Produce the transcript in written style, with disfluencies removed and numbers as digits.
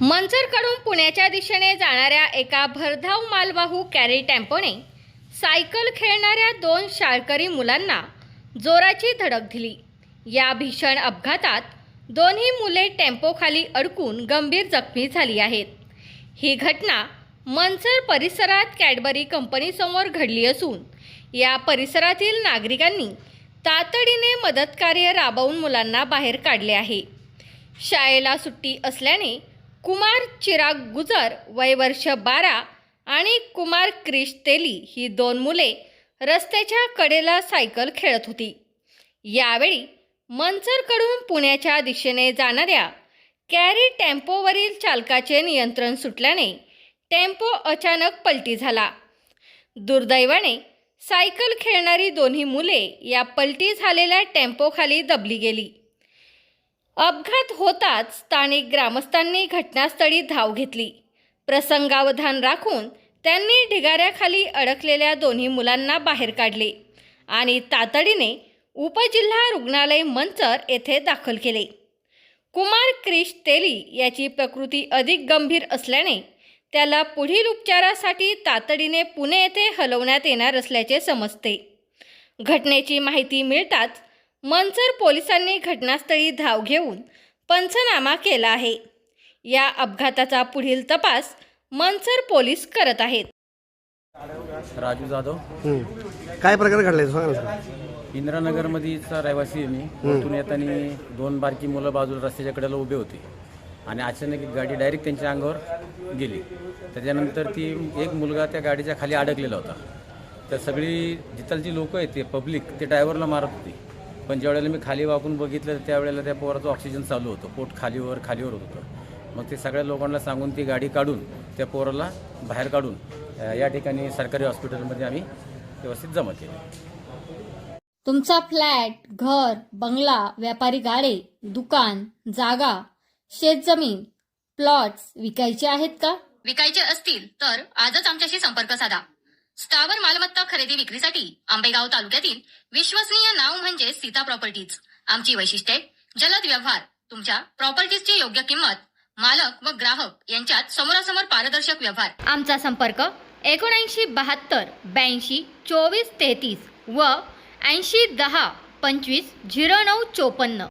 मंचरकडून पुण्याच्या दिशेने जाणाऱ्या एका भरधाव मालवाहू कॅरी टेम्पोने सायकल खेळणाऱ्या दोन शाळकरी मुलांना जोराची धडक दिली। या भीषण अपघातात दोन्ही मुले टेम्पोखाली अडकून गंभीर जखमी झाली आहेत। ही घटना मंचर परिसरात कॅडबरी कंपनीसमोर घडली असून या परिसरातील नागरिकांनी तातडीने मदतकार्य राबवून मुलांना बाहेर काढले आहे। शाळेला सुट्टी असल्याने कुमार चिराग गुजर वय वर्ष 12 आणि कुमार क्रिश तेली ही दोन मुले रस्त्याच्या कडेला सायकल खेळत होती। यावेळी मंचरकडून पुण्याच्या दिशेने जाणाऱ्या कॅरी टेम्पोवरील चालकाचे नियंत्रण सुटल्याने टेम्पो अचानक पलटी झाला। दुर्दैवाने सायकल खेळणारी दोन्ही मुले या पलटी झालेल्या टेम्पोखाली दबली गेली। अपघात होताच स्थानिक ग्रामस्थांनी घटनास्थळी धाव घेतली। प्रसंगावधान राखून त्यांनी ढिगाऱ्याखाली अडकलेल्या दोन्ही मुलांना बाहेर काढले आणि तातडीने उपजिल्हा रुग्णालय मंचर येथे दाखल केले। कुमार क्रिश तेली याची प्रकृती अधिक गंभीर असल्याने त्याला पुढील उपचारासाठी तातडीने पुणे येथे हलवण्यात येणार असल्याचे समजते। घटनेची माहिती मिळताच मंचर पोलिसांनी घटनास्थळी धाव घेऊन पंचनामा केला आहे। या अपघाताचा पुढील तपास मंचर पोलीस करत आहेत। राजू जाधव काय प्रकार घडलाय सांगा ना। इंदिरानगरमध्येचा रहिवासी आहे मी। तिथून येताना दोन बारकी मुलं बाजूला रस्त्याच्या कडेला उभे होते आणि अचानक एक गाडी डायरेक्ट त्यांच्या अंगावर गेली। त्याच्यानंतर ती एक मुलगा त्या गाडीच्या खाली अडकलेला होता। तर सगळी जिथलची लोक आहेत ते पब्लिक ते ड्रायव्हरला मारत होती। पण ज्यावेळेला मी खाली वाकून बघितलं त्यावेळेला त्या पोराचं ऑक्सिजन चालू होतं, पोट खालीवर होत होतं। मग ते सगळ्या लोकांना सांगून ती गाडी काढून त्या पोराला बाहेर काढून या ठिकाणी सरकारी हॉस्पिटलमध्ये आम्ही व्यवस्थित जमा केले। तुमचा फ्लॅट, घर, बंगला, व्यापारी गाडे, दुकान, जागा, शेतजमीन, प्लॉट्स विकायचे आहेत का? विकायचे असतील तर आजच आमच्याशी संपर्क साधा। स्थावर मालमत्ता खरेदी विक्रीसाठी आंबेगाव तालुक्यातील विश्वसनीय नाव म्हणजे सीता प्रॉपर्टीज। आमची वैशिष्ट्ये: जलद व्यवहार, तुमच्या प्रॉपर्टीजची योग्य किंमत, मालक व ग्राहक यांच्यात समोरासमोर पारदर्शक व्यवहार। आमचा संपर्क 7972 82 24 33 व 80 10 25 09 54।